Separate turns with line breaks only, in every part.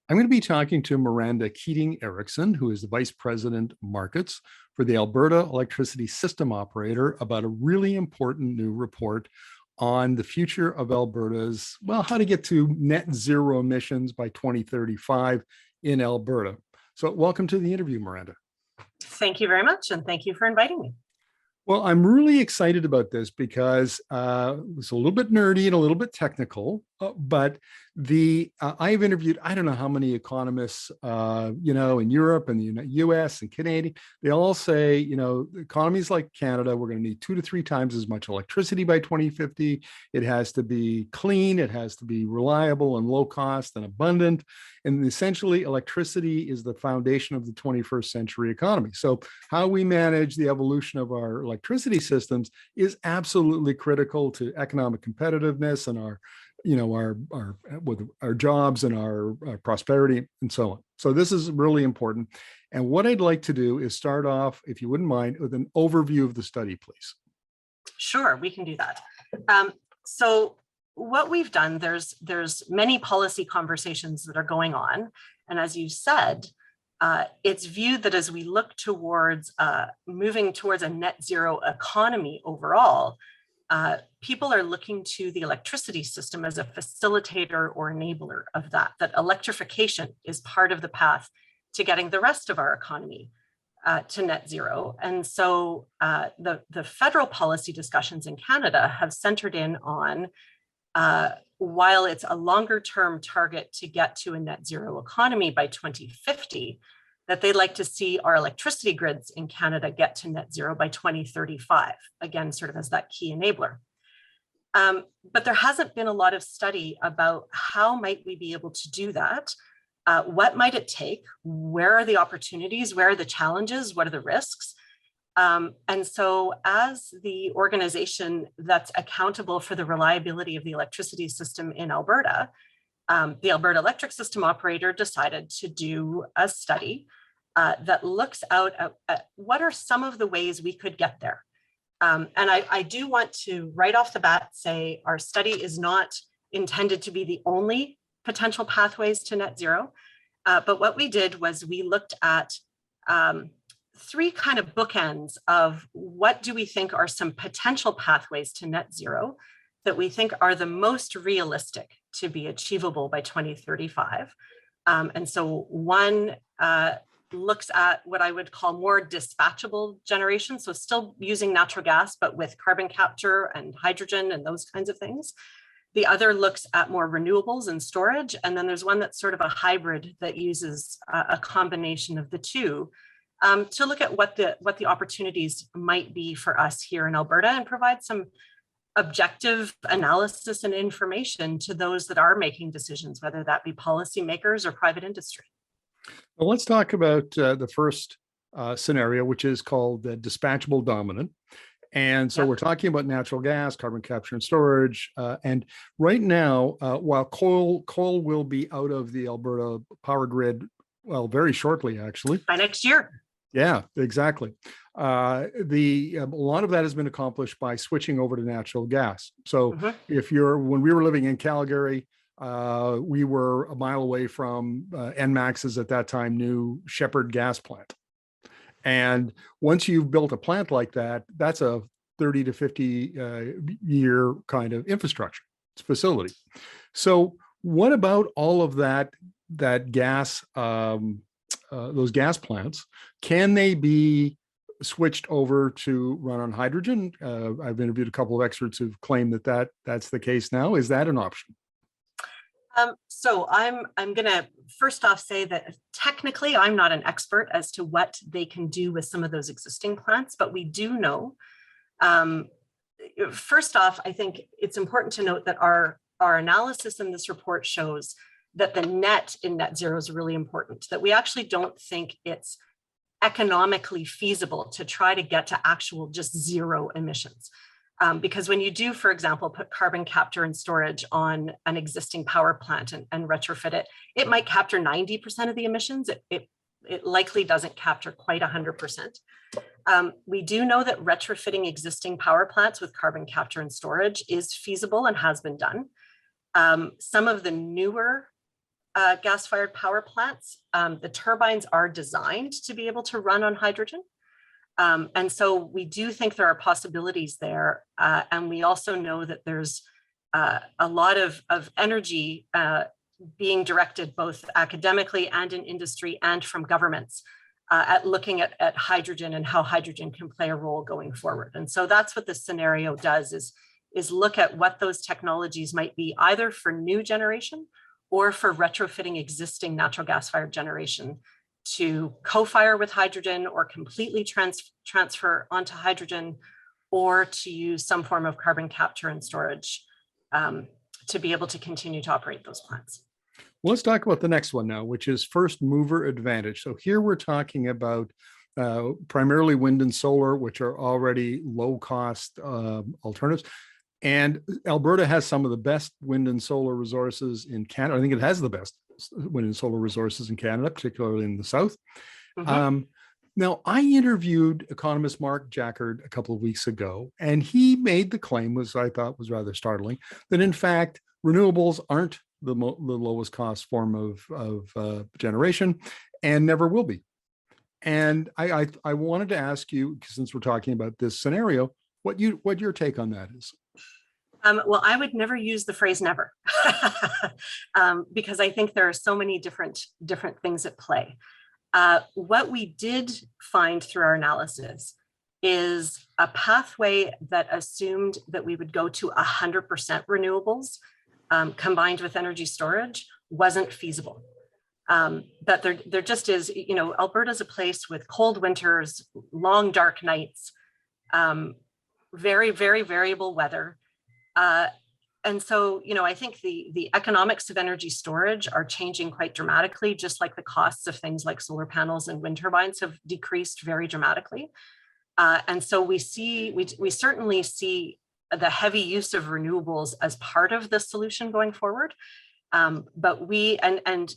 I'm going to be talking to Miranda Keating-Erickson, who is the Vice President Markets for the Alberta Electricity System Operator, about a really important new report on the future of Alberta's, well, how to get to net zero emissions by 2035 in Alberta. So welcome to the interview, Miranda.
Thank you very much, and thank you for inviting me.
Well, I'm really excited about this because it's a little bit nerdy and a little bit technical, but I've interviewed, I don't know how many economists, in Europe and the US and Canadian, they all say, economies like Canada, we're going to need 2 to 3 times as much electricity by 2050. It has to be clean, it has to be reliable and low cost and abundant. And essentially, electricity is the foundation of the 21st century economy. So how we manage the evolution of our electricity systems is absolutely critical to economic competitiveness and our jobs and our prosperity and so on. So this is really important. And what I'd like to do is start off, if you wouldn't mind, with an overview of the study, please.
Sure, we can do that. So what we've done, there's many policy conversations that are going on. And as you said, it's viewed that as we look towards moving towards a net zero economy overall, people are looking to the electricity system as a facilitator or enabler of that electrification is part of the path to getting the rest of our economy to net zero. And so the federal policy discussions in Canada have centered in on, while it's a longer term target to get to a net zero economy by 2050, that they'd like to see our electricity grids in Canada get to net zero by 2035, again, sort of as that key enabler. But there hasn't been a lot of study about how might we be able to do that? What might it take? Where are the opportunities? Where are the challenges? What are the risks? And so as the organization that's accountable for the reliability of the electricity system in Alberta, the Alberta Electric System Operator decided to do a study that looks out at what are some of the ways we could get there. And I do want to right off the bat say our study is not intended to be the only potential pathways to net zero. But what we did was we looked at 3 kind of bookends of what do we think are some potential pathways to net zero that we think are the most realistic to be achievable by 2035. And so one looks at what I would call more dispatchable generation. So still using natural gas, but with carbon capture and hydrogen and those kinds of things. The other looks at more renewables and storage. And then there's one that's sort of a hybrid that uses a combination of the two to look at what the opportunities might be for us here in Alberta and provide some objective analysis and information to those that are making decisions, whether that be policymakers or private industry.
Well, let's talk about the first scenario, which is called the dispatchable dominant. And so we're talking about natural gas, carbon capture and storage. And right now, while coal will be out of the Alberta power grid, well, very shortly, actually.
By next year.
Yeah, exactly. A lot of that has been accomplished by switching over to natural gas. So when we were living in Calgary, we were a mile away from ENMAX's at that time new Shepard gas plant. And once you've built a plant like that, that's a 30 to 50 year kind of infrastructure facility. So what about all of that gas, those gas plants? Can they be switched over to run on hydrogen? I've interviewed a couple of experts who've claimed that's the case now. Is that an option?
So I'm going to first off say that technically I'm not an expert as to what they can do with some of those existing plants, but we do know. First off, I think it's important to note that our analysis in this report shows that the net in net zero is really important, that we actually don't think it's economically feasible to try to get to actual just zero emissions. Because when you do, for example, put carbon capture and storage on an existing power plant and retrofit it, it might capture 90% of the emissions. It likely doesn't capture quite 100%. We do know that retrofitting existing power plants with carbon capture and storage is feasible and has been done. Some of the newer gas-fired power plants, the turbines are designed to be able to run on hydrogen. And so we do think there are possibilities there. And we also know that there's a lot of energy being directed both academically and in industry and from governments at looking at hydrogen and how hydrogen can play a role going forward. And so that's what this scenario does, is look at what those technologies might be, either for new generation or for retrofitting existing natural gas-fired generation to co-fire with hydrogen or completely transfer onto hydrogen, or to use some form of carbon capture and storage to be able to continue to operate those plants.
Well, let's talk about the next one now, which is first mover advantage. So here we're talking about primarily wind and solar, which are already low cost alternatives. And Alberta has some of the best wind and solar resources in Canada. I think it has the best wind and solar resources in Canada, particularly in the south. Mm-hmm. Now, I interviewed economist Mark Jackard a couple of weeks ago, and he made the claim, which I thought was rather startling, that in fact, renewables aren't the lowest cost form of generation and never will be. And I wanted to ask you, since we're talking about this scenario, what your take on that is.
Well, I would never use the phrase never, because I think there are so many different things at play. What we did find through our analysis is a pathway that assumed that we would go to 100% renewables combined with energy storage wasn't feasible. But there just is, Alberta's a place with cold winters, long dark nights, very, very variable weather. And so, I think the economics of energy storage are changing quite dramatically, just like the costs of things like solar panels and wind turbines have decreased very dramatically. And so we certainly see the heavy use of renewables as part of the solution going forward. But we and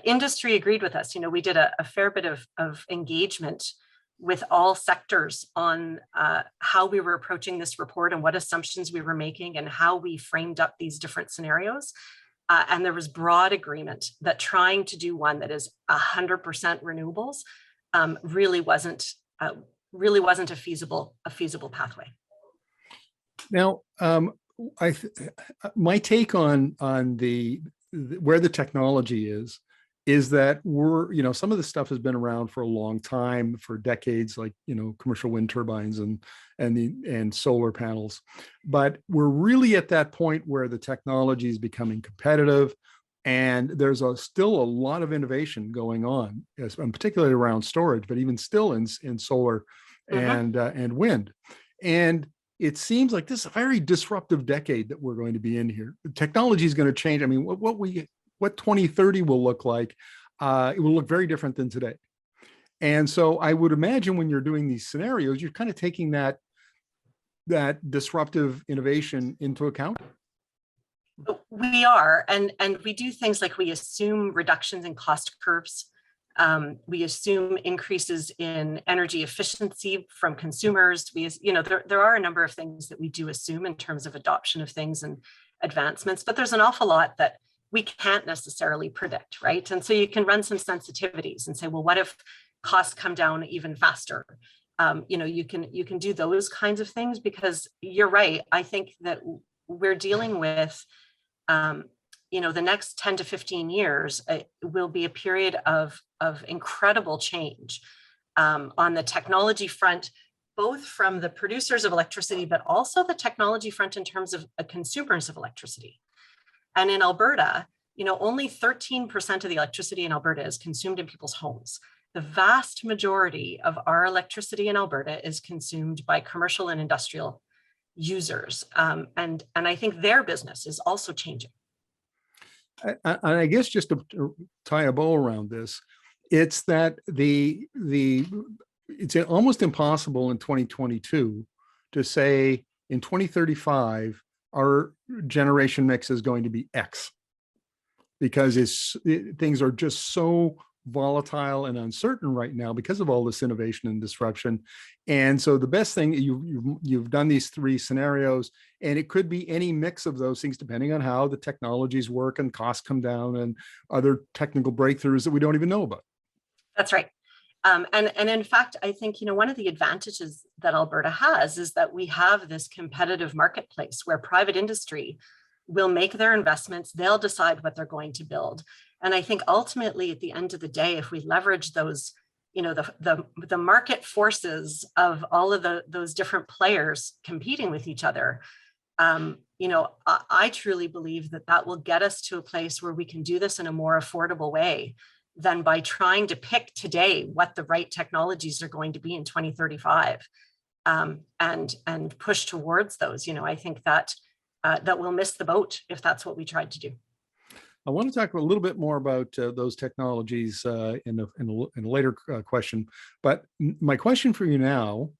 industry agreed with us. We did a fair bit of engagement with all sectors on how we were approaching this report and what assumptions we were making and how we framed up these different scenarios. And there was broad agreement that trying to do one that is 100% renewables really wasn't a feasible pathway.
Now, my take on the where the technology is that we're, some of this stuff has been around for a long time, for decades, like, commercial wind turbines and solar panels. But we're really at that point where the technology is becoming competitive, and there's still a lot of innovation going on, particularly around storage, but even still in solar and wind. And it seems like this is a very disruptive decade that we're going to be in here. The technology is going to change. I mean, what 2030 will look like, it will look very different than today. And so I would imagine when you're doing these scenarios, you're kind of taking that disruptive innovation into account.
We are, and we do things like we assume reductions in cost curves. We assume increases in energy efficiency from consumers. There are a number of things that we do assume in terms of adoption of things and advancements, but there's an awful lot that we can't necessarily predict, right? And so you can run some sensitivities and say, well, what if costs come down even faster? You can do those kinds of things, because you're right. I think that we're dealing with, the next 10 to 15 years will be a period of incredible change on the technology front, both from the producers of electricity, but also the technology front in terms of consumers of electricity. And in Alberta, only 13% of the electricity in Alberta is consumed in people's homes. The vast majority of our electricity in Alberta is consumed by commercial and industrial users. And I think their business is also changing.
I guess just to tie a bow around this, it's that it's almost impossible in 2022 to say in 2035 our generation mix is going to be X, because things are just so volatile and uncertain right now because of all this innovation and disruption. And so the best thing, you've done these three scenarios, and it could be any mix of those things depending on how the technologies work and costs come down and other technical breakthroughs that we don't even know about.
That's right. And in fact, I think, one of the advantages that Alberta has is that we have this competitive marketplace where private industry will make their investments, they'll decide what they're going to build. And I think ultimately at the end of the day, if we leverage those, the market forces of all of those different players competing with each other, I truly believe that will get us to a place where we can do this in a more affordable way than by trying to pick today what the right technologies are going to be in 2035, and push towards those. I think that we'll miss the boat if that's what we tried to do.
I want to talk a little bit more about those technologies in a later question. But my question for you now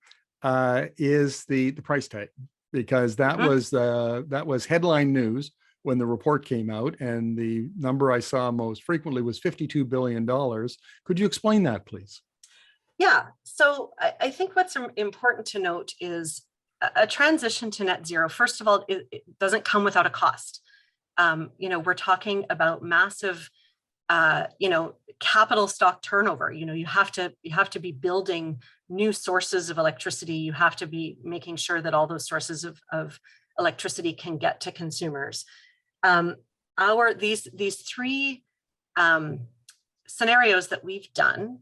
is the price tag, because that was headline news when the report came out, and the number I saw most frequently was $52 billion. Could you explain that, please?
Yeah, so I think what's important to note is a transition to net zero. First of all, it doesn't come without a cost. We're talking about massive, capital stock turnover. You have to be building new sources of electricity. You have to be making sure that all those sources of electricity can get to consumers. These three scenarios that we've done,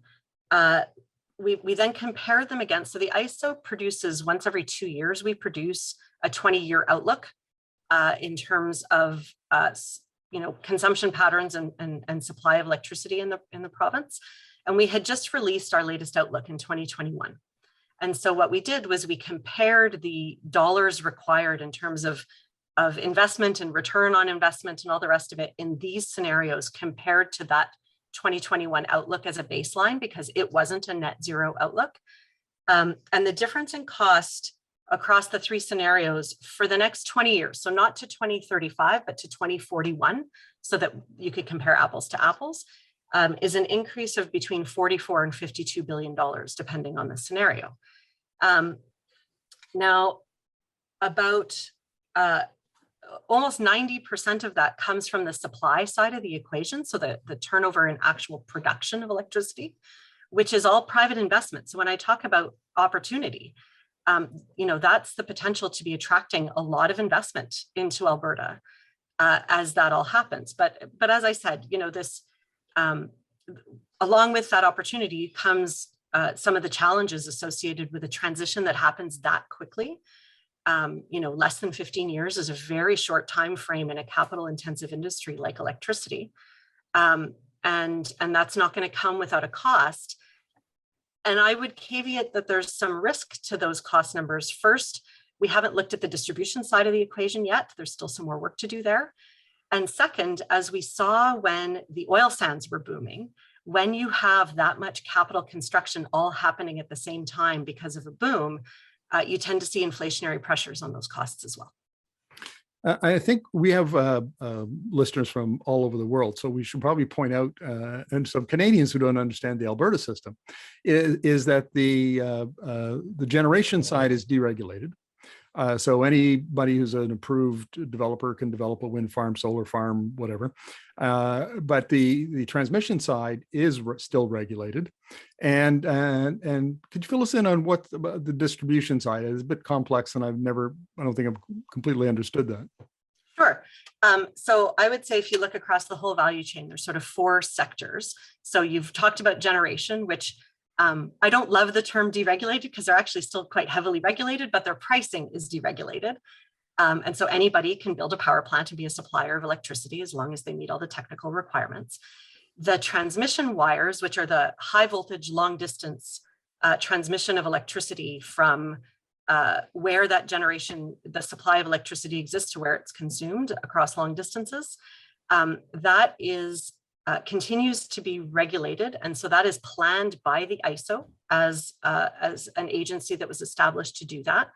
we then compare them against. So the ISO produces once every 2 years, we produce a 20-year outlook in terms of consumption patterns and supply of electricity in the province. And we had just released our latest outlook in 2021. And so what we did was we compared the dollars required in terms of investment and return on investment and all the rest of it in these scenarios compared to that 2021 outlook as a baseline, because it wasn't a net zero outlook. And the difference in cost across the three scenarios for the next 20 years, so not to 2035, but to 2041, so that you could compare apples to apples, is an increase of between $44 and $52 billion, depending on the scenario. Now, about almost 90% of that comes from the supply side of the equation, so the turnover in actual production of electricity, which is all private investment. So when I talk about opportunity, that's the potential to be attracting a lot of investment into Alberta as that all happens. But as I said, this along with that opportunity comes some of the challenges associated with a transition that happens that quickly. Less than 15 years is a very short time frame in a capital intensive industry like electricity. And that's not going to come without a cost. And I would caveat that there's some risk to those cost numbers. First, we haven't looked at the distribution side of the equation yet. There's still some more work to do there. And second, as we saw when the oil sands were booming, when you have that much capital construction all happening at the same time because of a boom, you tend to see inflationary pressures on those costs as well.
I think we have listeners from all over the world, so we should probably point out, and some Canadians who don't understand the Alberta system, is that the generation side is deregulated. So anybody who's an approved developer can develop a wind farm, solar farm, whatever. But the transmission side is still regulated. And could you fill us in on what the distribution side is? A bit complex, and I don't think I've completely understood that.
Sure. So I would say if you look across the whole value chain, there's sort of four sectors. So you've talked about generation, which I don't love the term deregulated because they're actually still quite heavily regulated, but their pricing is deregulated. And so anybody can build a power plant and be a supplier of electricity as long as they meet all the technical requirements. The transmission wires, which are the high voltage, long distance transmission of electricity from where that generation, the supply of electricity exists to where it's consumed across long distances, that is continues to be regulated. And so that is planned by the ISO as an agency that was established to do that.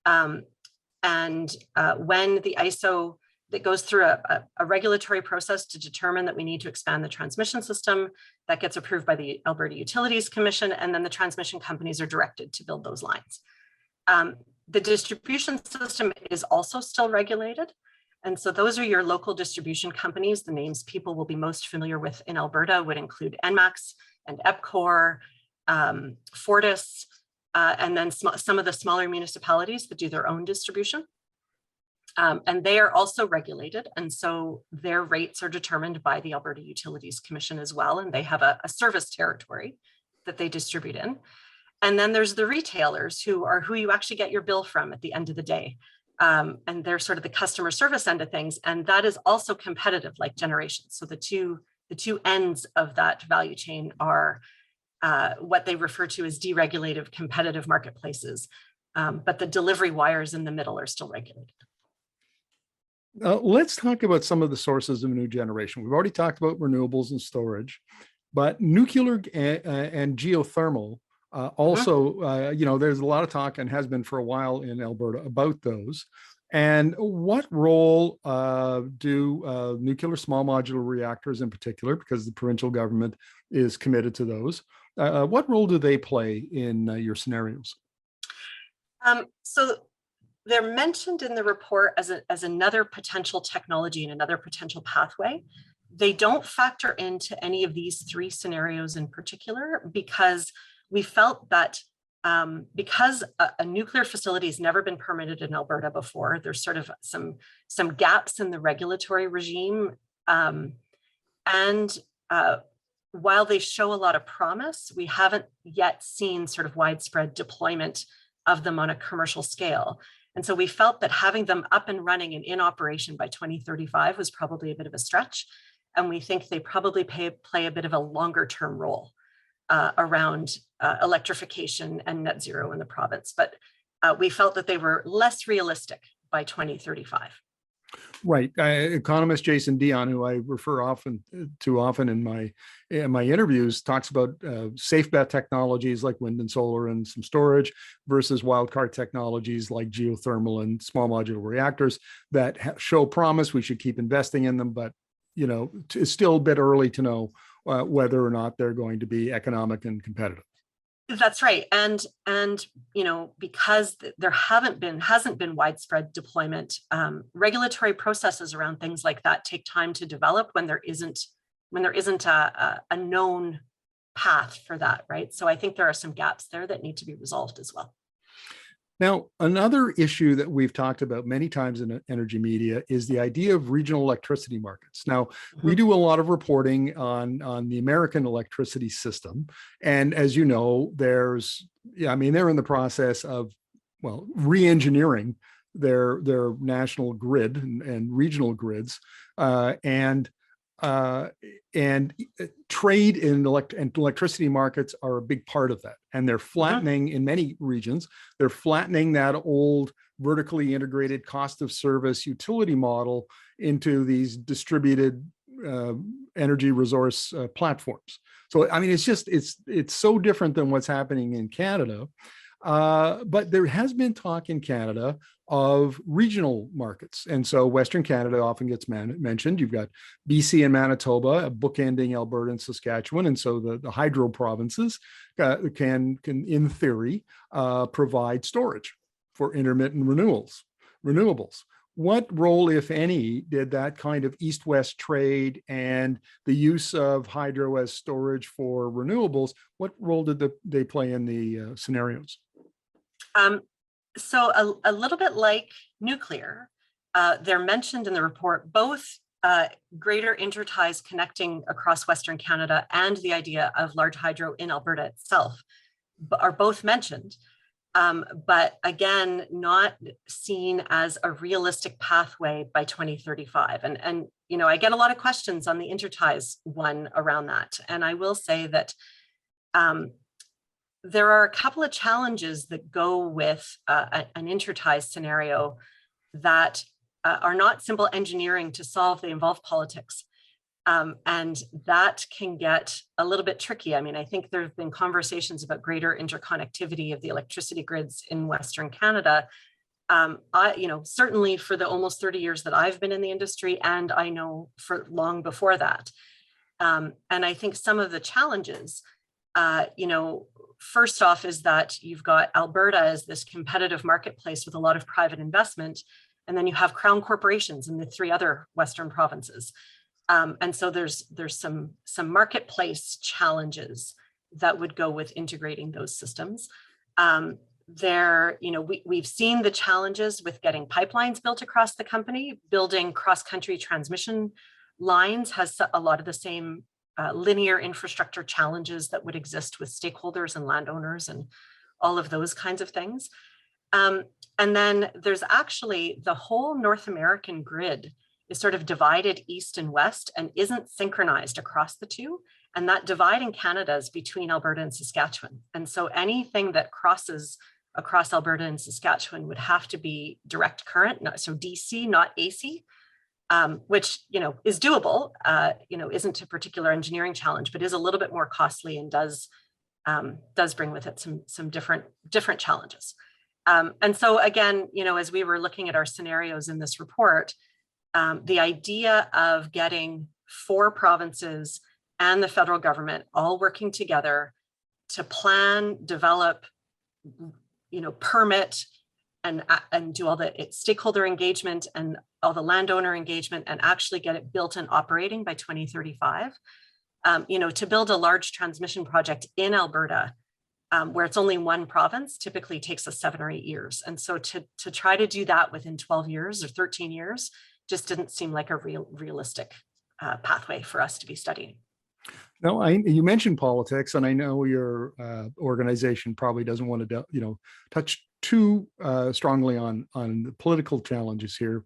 And when the ISO it goes through a regulatory process to determine that we need to expand the transmission system. That gets approved by the Alberta Utilities Commission, and then the transmission companies are directed to build those lines. The distribution system is also still regulated. And so those are your local distribution companies. The names people will be most familiar with in Alberta would include ENMAX and EPCOR, Fortis, and then some of the smaller municipalities that do their own distribution. And they are also regulated. And so their rates are determined by the Alberta Utilities Commission as well. And they have a service territory that they distribute in. And then there's the retailers who you actually get your bill from at the end of the day. And they're sort of the customer service end of things. And that is also competitive like generation. So the two ends of that value chain are what they refer to as deregulated competitive marketplaces. But the delivery wires in the middle are still regulated.
Let's talk about some of the sources of new generation. We've already talked about renewables and storage, but nuclear and geothermal also, there's a lot of talk and has been for a while in Alberta about those. And what role do nuclear small modular reactors in particular, because the provincial government is committed to those, what role do they play in your scenarios?
So they're mentioned in the report as another potential technology and another potential pathway. They don't factor into any of these three scenarios in particular, because we felt that because a nuclear facility has never been permitted in Alberta before, there's sort of some gaps in the regulatory regime. And while they show a lot of promise, we haven't yet seen sort of widespread deployment of them on a commercial scale. And so we felt that having them up and running and in operation by 2035 was probably a bit of a stretch. And we think they probably play a bit of a longer term role around electrification and net zero in the province. But we felt that they were less realistic by 2035.
Right. Economist Jason Dion, who I refer often in my interviews, talks about safe bet technologies like wind and solar and some storage versus wildcard technologies like geothermal and small modular reactors that show promise. We should keep investing in them, but it's still a bit early to know whether or not they're going to be economic and competitive.
That's right. And because there hasn't been widespread deployment, regulatory processes around things like that take time to develop when there isn't a known path for that, right? So I think there are some gaps there that need to be resolved as well.
Now, another issue that we've talked about many times in energy media is the idea of regional electricity markets. Now, we do a lot of reporting on the American electricity system. And as you know, they're in the process of, re-engineering their national grid and regional grids. And trade in electricity markets are a big part of that. And they're flattening in many regions. They're flattening that old vertically integrated cost of service utility model into these distributed energy resource platforms. So, it's so different than what's happening in Canada. But there has been talk in Canada of regional markets. And so Western Canada often gets mentioned. You've got BC and Manitoba, bookending Alberta and Saskatchewan. And so the hydro provinces can in theory, provide storage for intermittent renewables. What role, if any, did that kind of east-west trade and the use of hydro as storage for renewables, what role did they play in the scenarios?
So a little bit like nuclear, they're mentioned in the report, both greater interties connecting across Western Canada and the idea of large hydro in Alberta itself are both mentioned. But again, not seen as a realistic pathway by 2035. And I get a lot of questions on the interties one around that. And I will say that there are a couple of challenges that go with an intertie scenario that are not simple engineering to solve. They involve politics. And that can get a little bit tricky. I think there have been conversations about greater interconnectivity of the electricity grids in Western Canada. Certainly for the almost 30 years that I've been in the industry, and I know for long before that. And I think some of the challenges, first off is that you've got Alberta as this competitive marketplace with a lot of private investment, and then you have crown corporations in the 3 other Western provinces. And so there's some marketplace challenges that would go with integrating those systems. We've seen the challenges with getting pipelines built across the company. Building cross-country transmission lines has a lot of the same linear infrastructure challenges that would exist with stakeholders and landowners and all of those kinds of things. And then there's actually the whole North American grid is sort of divided east and west and isn't synchronized across the two. And that divide in Canada is between Alberta and Saskatchewan. And so anything that crosses across Alberta and Saskatchewan would have to be direct current, so DC, not AC, which is doable, isn't a particular engineering challenge, but is a little bit more costly and does bring with it some different challenges. And so again, as we were looking at our scenarios in this report, the idea of getting 4 provinces and the federal government all working together to plan, develop, permit, and do all the stakeholder engagement and all the landowner engagement and actually get it built and operating by 2035. To build a large transmission project in Alberta, where it's only one province, typically takes us 7 or 8 years. And so to try to do that within 12 years or 13 years just didn't seem like a realistic pathway for us to be studying.
No, you mentioned politics, and I know your organization probably doesn't want to, touch too strongly on the political challenges here.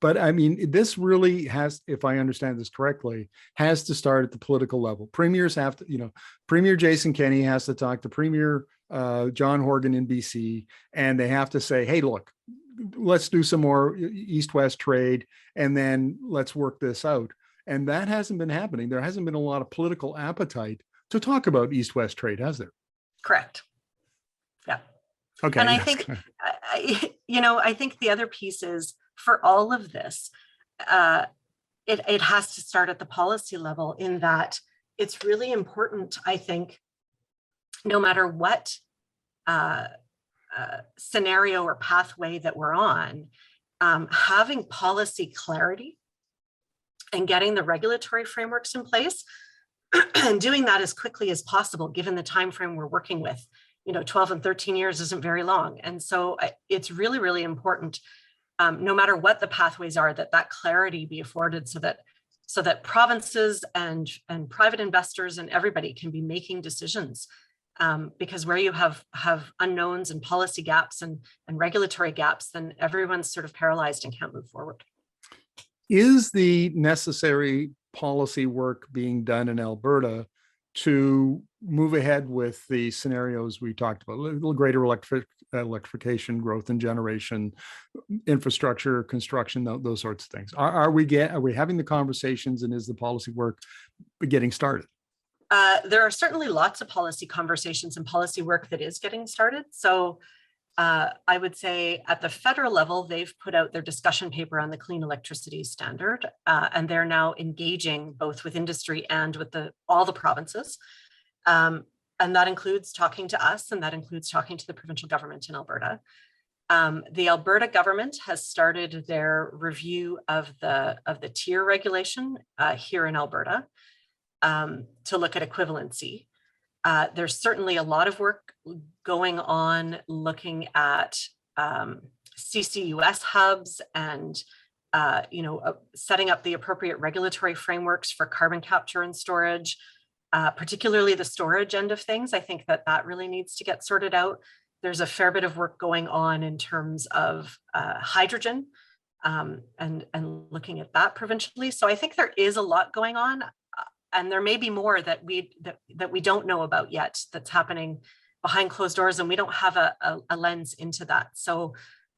But I mean, this really has, if I understand this correctly, has to start at the political level. Premiers have to, Premier Jason Kenney has to talk to Premier John Horgan in BC, and they have to say, hey, look, let's do some more east-west trade, and then let's work this out. And that hasn't been happening. There hasn't been a lot of political appetite to talk about east-west trade, has there?
Correct. Yeah.
Okay.
And I think, I think the other piece is for all of this, it has to start at the policy level, in that it's really important, I think, no matter what scenario or pathway that we're on, having policy clarity and getting the regulatory frameworks in place and doing that as quickly as possible, given the time frame we're working with. 12 and 13 years isn't very long. And so it's really, really important, no matter what the pathways are, that clarity be afforded so that provinces and private investors and everybody can be making decisions. Because where you have unknowns and policy gaps and regulatory gaps, then everyone's sort of paralyzed and can't move forward.
Is the necessary policy work being done in Alberta to move ahead with the scenarios we talked about, a little greater electrification, growth in generation, infrastructure, construction, those sorts of things? Are we having the conversations, and is the policy work getting started?
There are certainly lots of policy conversations and policy work that is getting started. So I would say at the federal level, they've put out their discussion paper on the Clean Electricity Standard, and they're now engaging both with industry and with all the provinces. And that includes talking to us, and that includes talking to the provincial government in Alberta. The Alberta government has started their review of the tier regulation here in Alberta to look at equivalency. There's certainly a lot of work going on looking at CCUS hubs and setting up the appropriate regulatory frameworks for carbon capture and storage, particularly the storage end of things. I think that really needs to get sorted out. There's a fair bit of work going on in terms of hydrogen and looking at that provincially. So I think there is a lot going on. And there may be more that we don't know about yet that's happening behind closed doors, and we don't have a lens into that. So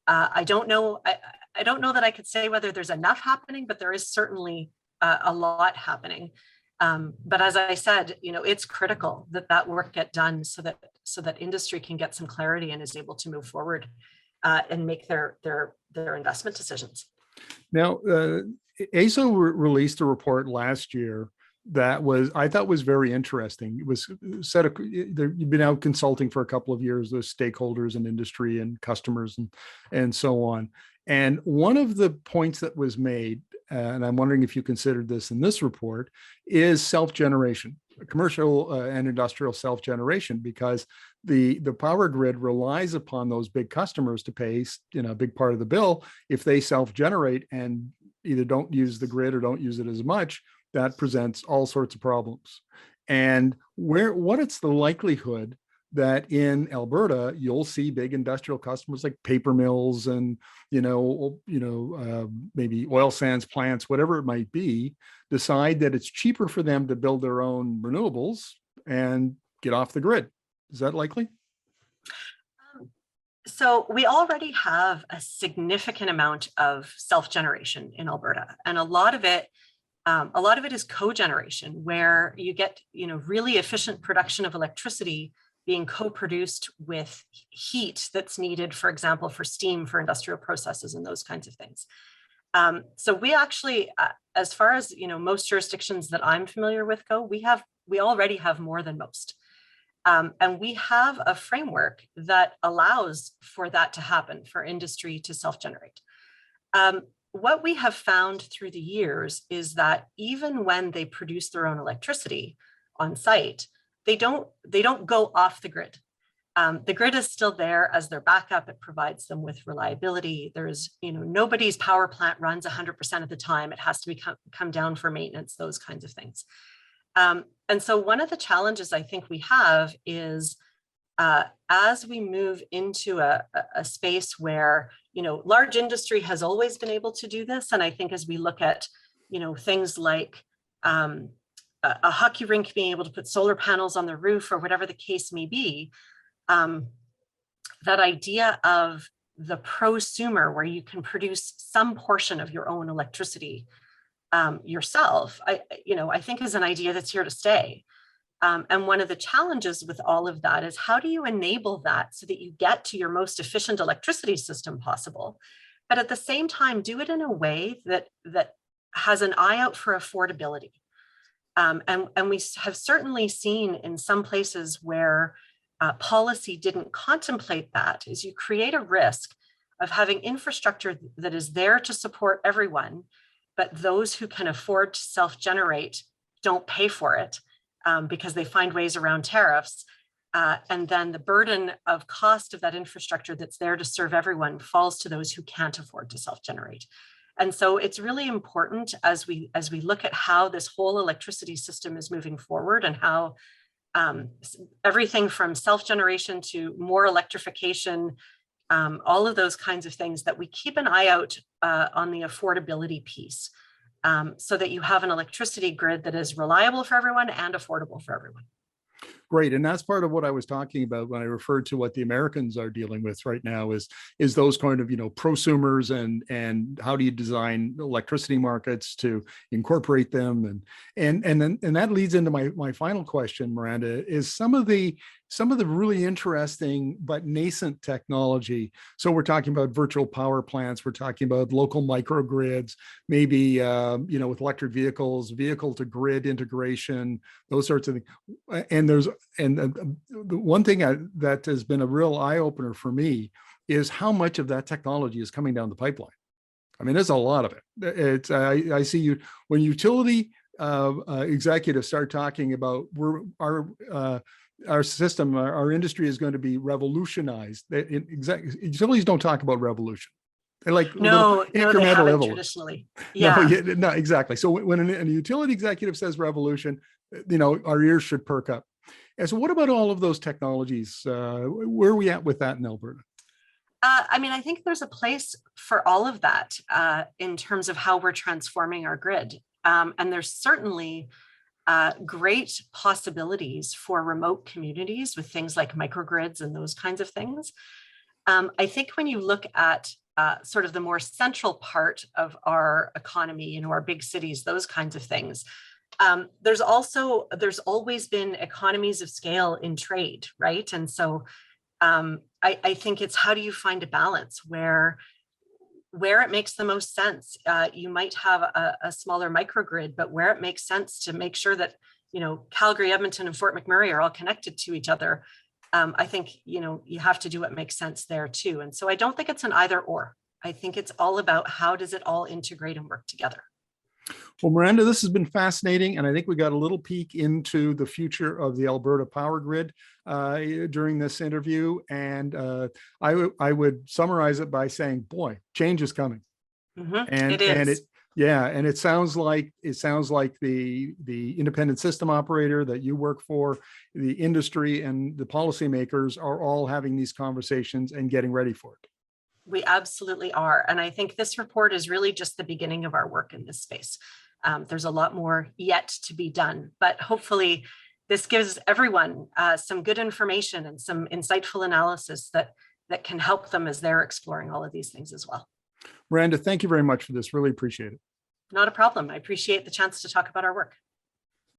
I don't know. I don't know that I could say whether there's enough happening, but there is certainly a lot happening. But as I said, it's critical that work get done so that industry can get some clarity and is able to move forward. and make their investment decisions.
Now, ASO released a report last year that I thought was very interesting. It was you've been out consulting for a couple of years with stakeholders and industry and customers and so on. And one of the points that was made, and I'm wondering if you considered this in this report, is self-generation, commercial and industrial self-generation, because the power grid relies upon those big customers to pay, a big part of the bill. If they self-generate and either don't use the grid or don't use it as much, that presents all sorts of problems. And what is the likelihood that in Alberta you'll see big industrial customers like paper mills and maybe oil sands plants, whatever it might be, decide that it's cheaper for them to build their own renewables and get off the grid? Is that likely?
So we already have a significant amount of self-generation in Alberta, and a lot of it is cogeneration, where you get really efficient production of electricity being co-produced with heat that's needed, for example, for steam, for industrial processes and those kinds of things. So we actually, as far as most jurisdictions that I'm familiar with go, we already have more than most. And we have a framework that allows for that to happen, for industry to self-generate. What we have found through the years is that even when they produce their own electricity on site, they don't go off the grid. The grid is still there as their backup. It provides them with reliability. There's, nobody's power plant runs 100% of the time. It has to come down for maintenance, those kinds of things. And so one of the challenges I think we have is as we move into a space where, large industry has always been able to do this. And I think as we look at, things like a hockey rink being able to put solar panels on the roof or whatever the case may be, that idea of the prosumer, where you can produce some portion of your own electricity yourself, I think is an idea that's here to stay. And one of the challenges with all of that is, how do you enable that so that you get to your most efficient electricity system possible, but at the same time do it in a way that has an eye out for affordability? And we have certainly seen in some places where policy didn't contemplate that, is you create a risk of having infrastructure that is there to support everyone, but those who can afford to self-generate don't pay for it because they find ways around tariffs. And then the burden of cost of that infrastructure that's there to serve everyone falls to those who can't afford to self-generate. And so it's really important as we look at how this whole electricity system is moving forward, and how everything from self-generation to more electrification, all of those kinds of things, that we keep an eye out on the affordability piece, so that you have an electricity grid that is reliable for everyone and affordable for everyone.
Great. And that's part of what I was talking about when I referred to what the Americans are dealing with right now is those kind of, prosumers and how do you design electricity markets to incorporate them. And that leads into my final question, Miranda, is some of the really interesting but nascent technology. So we're talking about virtual power plants. We're talking about local microgrids, maybe, with electric vehicles, vehicle to grid integration, those sorts of things. And the one thing that has been a real eye opener for me is how much of that technology is coming down the pipeline. I mean, there's a lot of it. I see when utility executives start talking about our system, our industry is going to be revolutionized. Utilities don't talk about revolution. They're like
no, they haven't
evolution.
Traditionally. Yeah.
No, exactly. So when a utility executive says revolution, our ears should perk up. And so what about all of those technologies? Where are we at with that in Alberta?
I think there's a place for all of that in terms of how we're transforming our grid. And there's certainly great possibilities for remote communities with things like microgrids and those kinds of things. I think when you look at sort of the more central part of our economy, our big cities, those kinds of things, there's always been economies of scale in trade, right? And so I think it's how do you find a balance where it makes the most sense. You might have a smaller microgrid, but where it makes sense to make sure that, Calgary, Edmonton, and Fort McMurray are all connected to each other. I think, you have to do what makes sense there too. And so I don't think it's an either or. I think it's all about how does it all integrate and work together.
Well, Miranda, this has been fascinating, and I think we got a little peek into the future of the Alberta power grid during this interview. And I would summarize it by saying, boy, change is coming.
It is.
And it sounds like the independent system operator that you work for, the industry, and the policymakers are all having these conversations and getting ready for it.
We absolutely are. And I think this report is really just the beginning of our work in this space. There's a lot more yet to be done, but hopefully this gives everyone some good information and some insightful analysis that can help them as they're exploring all of these things as well.
Miranda, thank you very much for this. Really appreciate it.
Not a problem. I appreciate the chance to talk about our work.